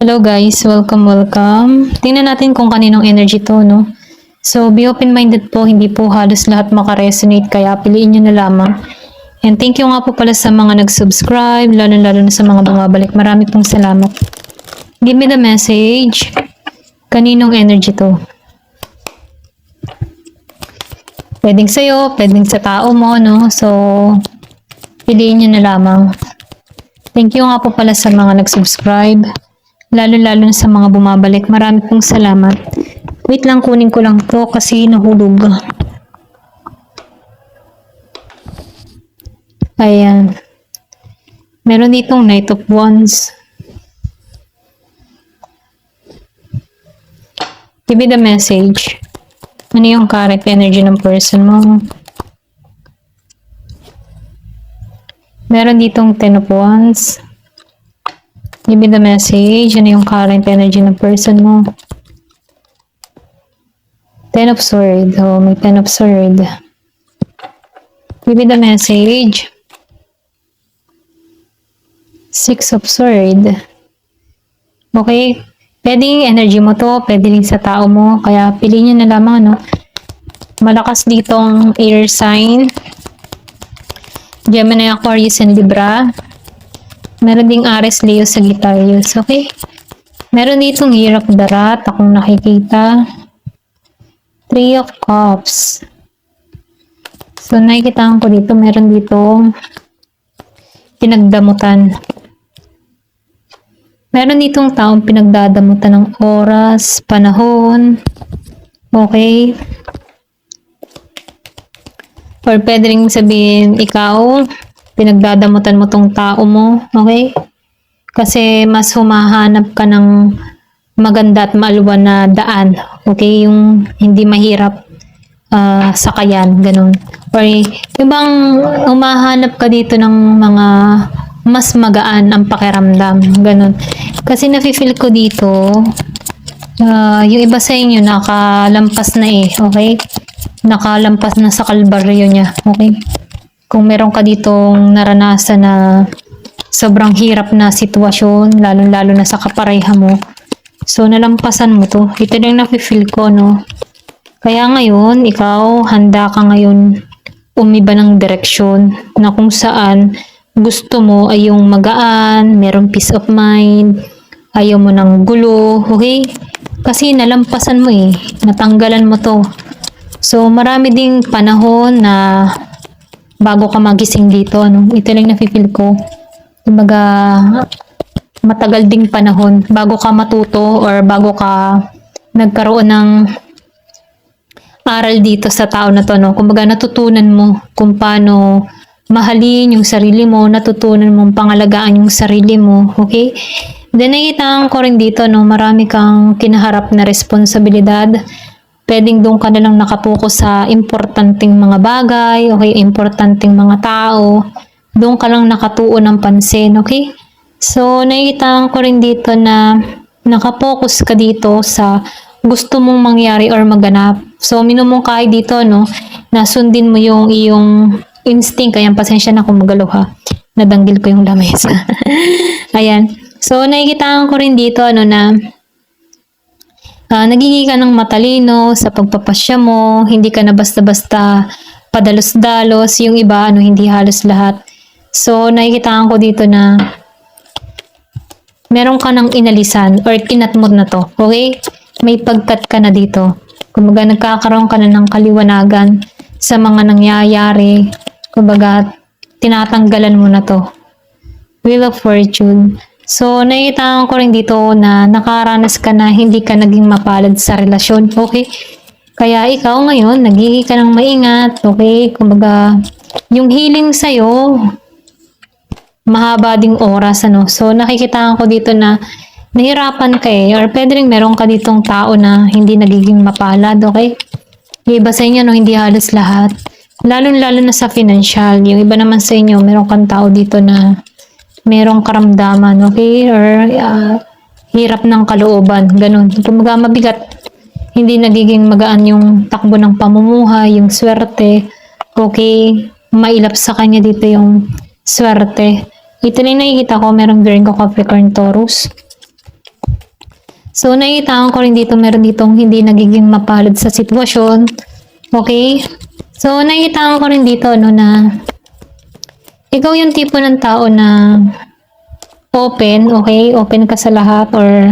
Hello guys, welcome. Tingnan natin kung kaninong energy to, no? So, be open-minded po, hindi po halos lahat makaresonate, kaya piliin nyo na lamang. And thank you nga po pala sa mga nag-subscribe, lalo-lalo na sa mga bumabalik. Marami pong salamat. Give me the message. Kaninong energy to? Pwedeng sa'yo, pwedeng sa tao mo, no? So, piliin nyo na lamang. Thank you nga po pala sa mga nag-subscribe. Lalo-lalo sa mga bumabalik. Marami pong salamat. Wait lang, kunin ko lang to kasi nahulog. Ayan. Meron ditong Knight of Wands. Give me the message. Ano yung current energy ng person mo? Meron ditong Ten of Wands. Give me the message. Ano yung current energy ng person mo? Ten of Swords. Oh, may Ten of Swords. Give me the message. Six of Swords. Okay. Pwedeng energy mo to. Pwede rin sa tao mo. Kaya piliin nyo na lamang, no? Malakas ditong air sign. Gemini, Aquarius, and Libra. Meron ding Aries, Leo, Sagittarius. Okay? Meron ditong Year of the Rat. Akong nakikita. Three of Cups. So, nakikitaan ko dito. Meron ditong pinagdamutan. Meron ditong taong pinagdadamutan ng oras, panahon. Okay? Or pwede rin sabihin, ikaw, pinagdadamutan mo tong tao mo, okay? Kasi mas humahanap ka ng maganda at maluwan na daan, okay? Yung hindi mahirap sakayan, ganun. Or yung bang humahanap ka dito ng mga mas magaan ang pakiramdam, ganun. Kasi nafe-feel ko dito, yung iba sa inyo nakalampas na okay? Nakalampas na sa kalbaryo niya, okay? Kung meron ka ditong naranasan na sobrang hirap na sitwasyon, lalo-lalo na sa kapareha mo, so nalampasan mo to. Ito lang nafe-feel ko, no? Kaya ngayon, ikaw, handa ka ngayon umiba ng direksyon na kung saan gusto mo ay yung magaan, merong peace of mind, ayaw mo ng gulo, okay? Kasi nalampasan mo natanggalan mo to. So, marami ding panahon na bago ka magising dito, no? Ito lang nafe-feel ko. Kumbaga, matagal ding panahon bago ka matuto or bago ka nagkaroon ng aral dito sa tao na to, no? Kumbaga, natutunan mo kung paano mahalin yung sarili mo, natutunan mong pangalagaan yung sarili mo, okay? Then, nakita ko rin dito, no? Marami kang kinaharap na responsibilidad. Pwedeng doon ka na lang nakapokus sa importanteng mga bagay, okay? Importanteng mga tao. Doon ka lang nakatuon ng pansin, okay? So, nakikita ko rin dito na nakapokus ka dito sa gusto mong mangyari or maganap. So, minumungkahi dito, no? Nasundin mo yung iyong instinct. Ayan, pasensya na kung magalaw ha. Nadanggil ko yung lamesa. Ayan. So, nakikita ko rin dito, ano na nagiging ka ng matalino sa pagpapasya mo, hindi ka na basta-basta padalos-dalos, yung iba, hindi halos lahat. So, nakikita ko dito na meron ka ng inalisan or kinatmod na to, okay? May pagkat ka na dito. Kumbaga, nagkakaroon ka na ng kaliwanagan sa mga nangyayari. Kumbaga, tinatanggalan mo na to. Wheel of Fortune. So, nakikita ko rin dito na nakaranas ka na hindi ka naging mapalad sa relasyon, okay? Kaya ikaw ngayon, nagiging ka ng maingat, okay? Kumbaga, yung healing sa'yo, mahaba ding oras, ano? So, nakikita ko dito na nahirapan ka or pwede rin meron ka ditong tao na hindi nagiging mapalad, okay? Yung iba sa inyo, no, hindi halos lahat. Lalo-lalo na sa financial. Yung iba naman sa inyo, meron kang tao dito na merong karamdaman, okay? Or hirap ng kalooban, ganun. Kumbaga mabigat, hindi nagiging magaan yung takbo ng pamumuhay, yung swerte, okay? Mailap sa kanya dito yung swerte. Ito na yung nakikita ko, merong Virgo, Capricorn, Taurus. So, nakikita ko rin dito, meron ditong hindi nagiging mapalad sa sitwasyon. Okay? So, nakikita ko rin dito, no, na ikaw yung tipo ng tao na open, okay? Open ka sa lahat, or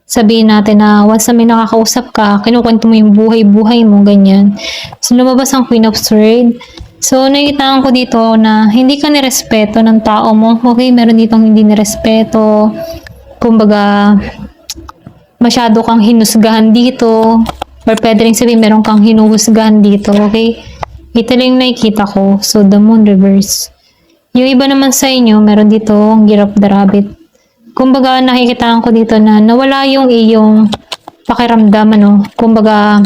sabihin natin na once na may nakakausap ka, kinukwento mo yung buhay-buhay mo, ganyan. So, lumabas ang Queen of Swords. So, nakikita ko dito na hindi ka nirespeto ng tao mo. Okay, meron ditong hindi nirespeto. Kumbaga, masyado kang hinusgahan dito. Or pwede rin sabihin, meron kang hinuhusgahan dito. Okay? Ito lang yung nakikita ko. So, the moon reverse. Yung iba naman sa inyo, meron dito ang Year of the Rabbit. Kumbaga, nakikita ko dito na nawala yung iyong pakiramdam, ano. Kumbaga,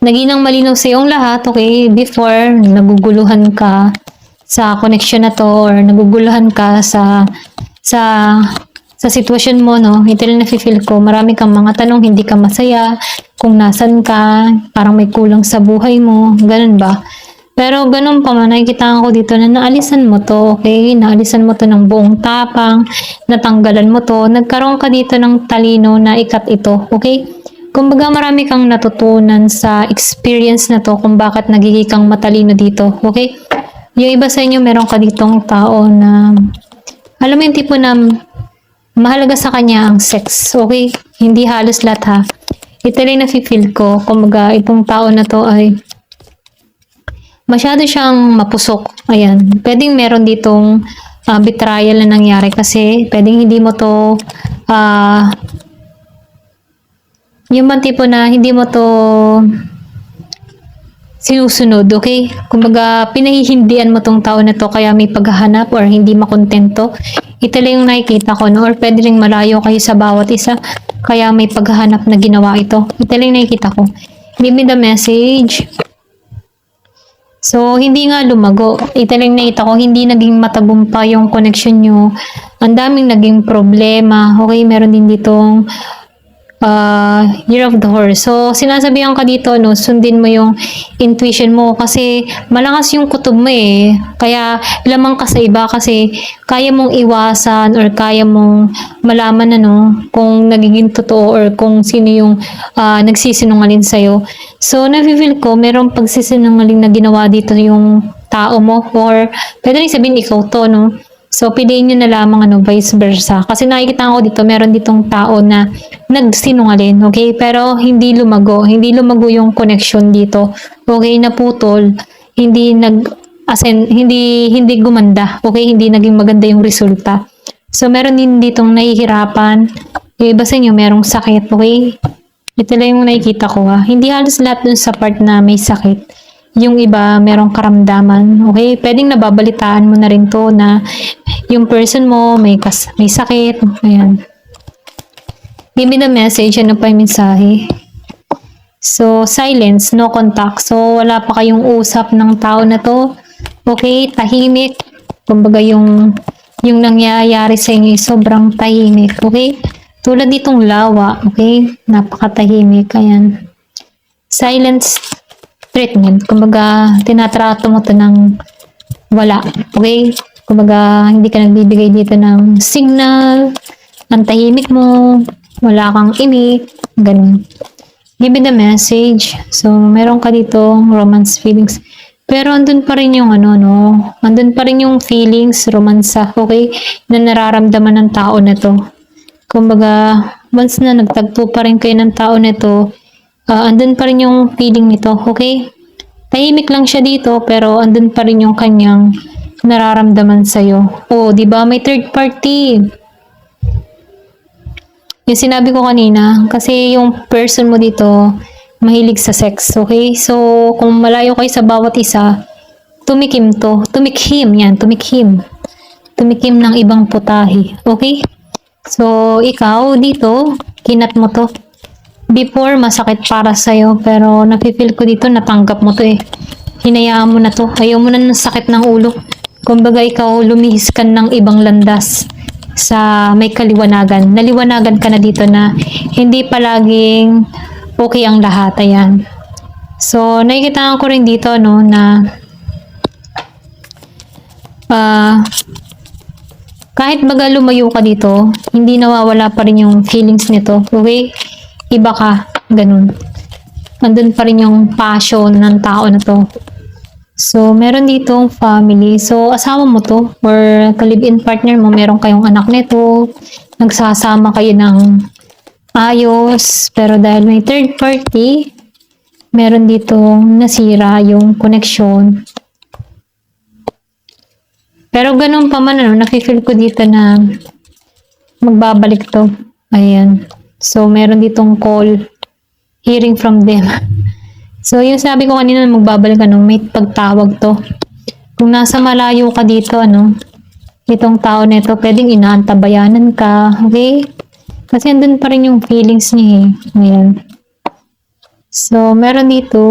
naging malinaw sa iyong lahat, okay? Before, naguguluhan ka sa connection na to, or naguguluhan ka sa sitwasyon mo, no? Ito lang nafe-feel ko, marami kang mga tanong, hindi ka masaya, kung nasan ka, parang may kulang sa buhay mo, ganun ba? Pero ganun pa man, nakikita ko dito na naalisan mo to, okay? Naalisan mo to ng buong tapang, natanggalan mo to, nagkaroon ka dito ng talino na ikat ito, okay? Kumbaga marami kang natutunan sa experience na to kung bakit nagiging kang matalino dito, okay? Yung iba sa inyo, meron ka ditong tao na, alam mo yung tipo na mahalaga sa kanya ang sex, okay? Hindi halos lahat ha. Ito lang nafe-feel ko, kumbaga itong tao na to ay masyado siyang mapusok. Ayan. Pwedeng meron ditong betrayal na nangyari kasi pwedeng hindi mo to yung man tipo na hindi mo to sinusunod, okay? Kumbaga, pinahihindian mo tong tao na to kaya may paghahanap or hindi makontento. Ito lang yung nakikita ko, no? Or pwede rin malayo kayo sa bawat isa kaya may paghahanap na ginawa ito. Ito lang yung nakikita ko. Give me the message. So, hindi nga lumago. Ito lang nakita ko, hindi naging matagumpay yung connection nyo. Ang daming naging problema. Okay, meron din ditong Year of the Horse. So, sinasabihan ka dito, no, sundin mo yung intuition mo kasi malakas yung kutob mo eh. Kaya, lamang ka sa iba kasi kaya mong iwasan or kaya mong malaman ano, kung nagiging totoo or kung sino yung nagsisinungaling sa'yo. So, nafe-feel ko, merong pagsisinungaling na ginawa dito yung tao mo or pwede rin sabihin ikaw to, no? So, piliin nyo na lamang ano, vice versa. Kasi nakikita ko dito, meron ditong tao na nagsinungaling, okay? Pero hindi lumago. Hindi lumago yung connection dito. Okay, naputol. Hindi hindi gumanda. Okay, hindi naging maganda yung resulta. So, meron din ditong nahihirapan. Yung iba sa inyo, merong sakit, okay? Ito lang yung nakikita ko ha. Hindi halos lahat dun sa part na may sakit. Yung iba, merong karamdaman. Okay? Pwedeng nababalitaan mo na rin to na yung person mo may sakit. Ayan. Give me the message. Ano pa yung mensahe? So, silence, no contact. So, wala pa kayong usap ng tao na to. Okay? Tahimik. Kumbaga yung nangyayari sa inyo sobrang tahimik. Okay? Tulad ditong lawa. Okay? Napakatahimik. Ayan. Silence treatment. Kumbaga, tinatrato mo to ng wala. Okay? Kumbaga, hindi ka nagbibigay dito ng signal. Ang tahimik mo. Wala kang imik. Ganun. Give me the message. So, meron ka dito romance feelings. Pero andun pa rin yung ano, no? Andun pa rin yung feelings, romansa. Okay? Na nararamdaman ng tao na to. Kumbaga, once na nagtagpo pa rin kayo ng tao na to, andun pa rin yung feeling nito, okay? Tahimik lang siya dito, pero andun pa rin yung kanyang nararamdaman sa'yo. Oh, di ba? May third party. Yung sinabi ko kanina, kasi yung person mo dito, mahilig sa sex, okay? So, kung malayo kayo sa bawat isa, tumikim to. Tumikhim, yan. Tumikhim. Tumikim ng ibang putahe, okay? So, ikaw dito, kinat mo to. Before, masakit para sa'yo, pero nafe-feel ko dito, natanggap mo to eh. Hinayaan mo na to. Ayaw mo na ng sakit ng ulo. Kumbaga, ikaw lumihis ka ng ibang landas sa may kaliwanagan. Naliwanagan ka na dito na hindi palaging okay ang lahat. Ayan. So, nakikita ko rin dito, no, na kahit baga lumayo ka dito, hindi nawawala pa rin yung feelings nito. Okay? Iba ka. Ganun. Andun pa rin yung passion ng tao na to. So, meron ditong family. So, asawa mo to or ka-live-in partner mo, meron kayong anak nito. Nagsasama kayo ng ayos. Pero dahil may third party, meron ditong nasira yung connection. Pero ganun pa man, nakifeel ko dito na magbabalik to. Ayan. So, meron ditong call, hearing from them. So, yung sabi ko kanina na magbabalik, may pagtawag to. Kung nasa malayo ka dito, itong tao nito, pwedeng inaantabayanan ka, okay? Kasi andun pa rin yung feelings niya, eh. Ayan. So, meron dito,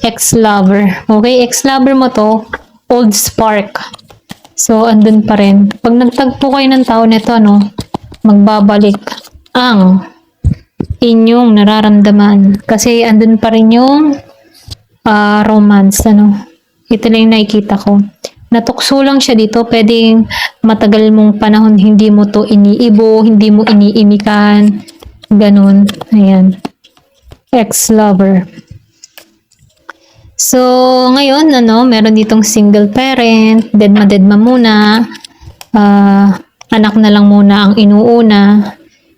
ex-lover. Okay, ex-lover mo to, old spark. So, andun pa rin. Pag nagtagpo kayo ng tao nito, magbabalik ang inyong nararamdaman. Kasi andun pa rin yung romance, Ito lang yung nakikita ko. Natukso lang siya dito. Pwedeng matagal mong panahon hindi mo to iniibo, hindi mo iniimikan. Ganun. Ayan. Ex-lover. So, ngayon, meron ditong single parent, deadma muna, anak na lang muna ang inuuna,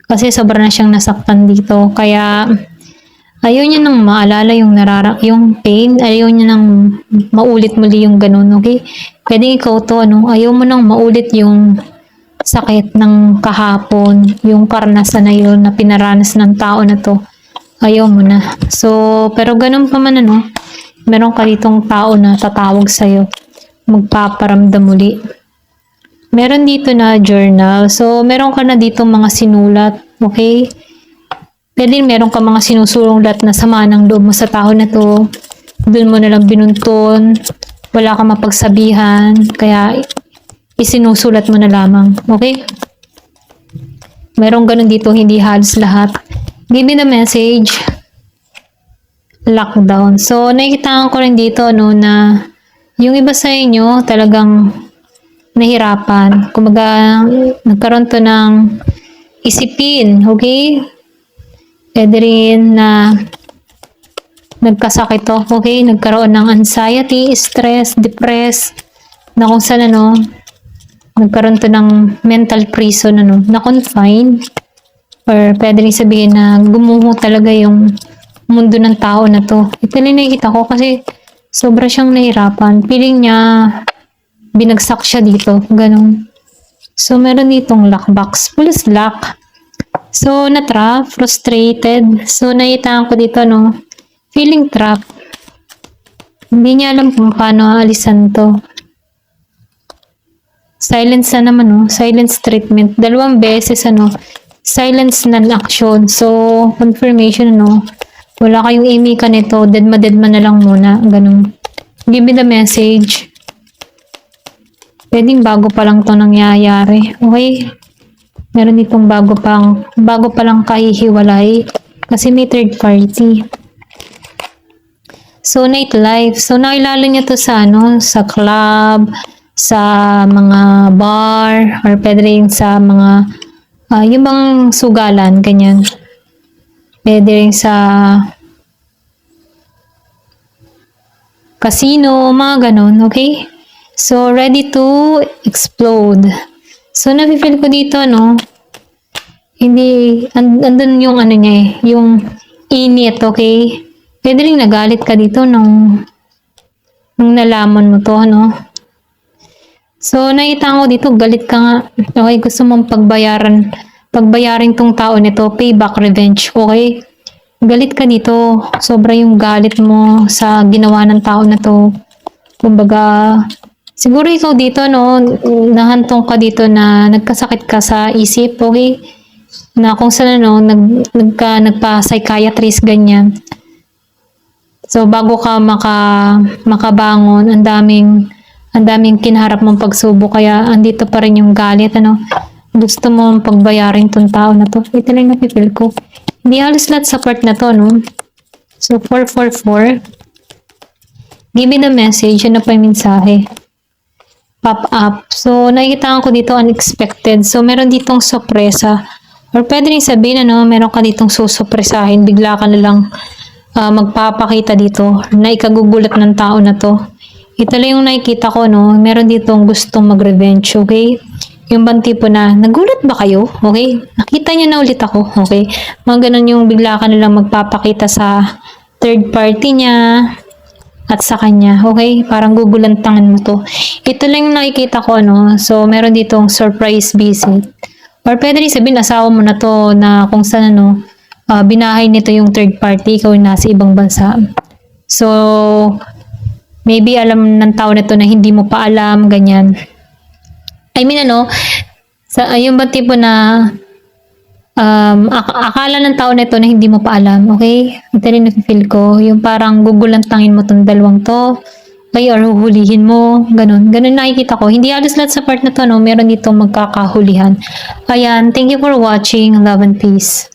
kasi sobra na siyang nasaktan dito, kaya, ayaw niya nang maalala yung pain, ayaw niya nang maulit muli yung ganun, okay? Pwede ikaw to, ayaw mo nang maulit yung sakit ng kahapon, yung karanasan na yun na pinaranas ng tao na to, ayaw mo na. So, pero ganun pa man, meron ka ditong tao na tatawag sa'yo, magpaparamdam muli. Meron dito na journal. So, meron ka na dito mga sinulat. Okay? Pwede meron ka mga sinusulat na sama ng loob mo sa tao na to. Doon mo nalang binunton. Wala ka mapagsabihan. Kaya, isinusulat mo na lamang. Okay? Meron ganun dito, hindi halos lahat. Give me the message. Lockdown. So, nakikita ko rin dito, na yung iba sa inyo talagang nahirapan. Kumbaga, nagkaroon to ng isipin, okay? Pwede rin na nagkasakit to, okay? Nagkaroon ng anxiety, stress, depress, na kung saan, nagkaroon to ng mental prison, na-confine, or pwede rin sabihin na gumuho talaga yung mundo ng tao na to. Ito lang nakikita ko kasi sobra siyang nahirapan. Feeling niya binagsak siya dito. Ganun. So, meron ditong lockbox. Plus lock. So, na-trap. Frustrated. So, nakitaan ko dito, feeling trap. Hindi niya alam kung paano alisan to. Silence na naman, silence treatment. 2 beses, silence non-action. So, confirmation, wala kayong imi ka nito, deadma na lang muna, ganun. Give me the message. Pwedeng bago pa lang to nangyayari, okay? Meron ditong bago pa lang kahihiwalay, kasi may third party. So, nightlife. So, nakilala niya to sa, sa club, sa mga bar, or pwede rin sa mga, yung bang sugalan, ganyan. Pwede rin sa casino, mga ganun, okay? So, ready to explode. So, nafe-feel ko dito, hindi, andun yung niya yung init, okay? Pwede rin nagalit ka dito nung nalaman mo to, So, nakita ko dito, galit ka nga. Okay, gusto mong pagbayarin tong tao nito, payback, revenge, okay? Galit ka dito, sobra yung galit mo sa ginawa ng tao na to. Kumbaga, siguro ikaw dito, nahantong ka dito na nagkasakit ka sa isip, okay? Na kung saan, nagpa-psychiatrist, ganyan. So, bago ka makabangon, ang daming kinaharap mong pagsubok, kaya andito pa rin yung galit, gusto mo pagbayarin tong tao na to. Ito lang napipil ko. Hindi halos lahat sa part na to, So, 444. Give me the message. Ano pa yung mensahe? pop up. So, nakikita ko dito unexpected. So, meron ditong sorpresa. Or pwede rin sabihin, meron ka ditong susupresahin. Bigla ka na lang magpapakita dito na ikagugulat ng tao na to. Ito lang yung nakikita ko, meron ditong gustong mag-revenge, okay? Yung bang tipo na, nagulat ba kayo? Okay? Nakita niyo na ulit ako, okay? Mga ganun yung bigla ka na lang magpapakita sa third party niya at sa kanya, okay? Parang gugulantangan mo to. Ito lang yung nakikita ko, So, meron ditong surprise visit. Or pwede rin sabihin, asawa mo na to na kung saan, binahay nito yung third party, ikaw yung nasa ibang bansa. So, maybe alam ng tao na to na hindi mo pa alam, ganyan. I mean, yung ba tipo na akala ng tao na ito na hindi mo pa alam, okay? Ito rin feel ko, yung parang gugulantangin mo tong dalawang to, okay, or huhulihin mo, ganun. Ganun nakikita ko. Hindi halos lahat sa part na to, meron dito magkakahulihan. Ayan, thank you for watching. Love and peace.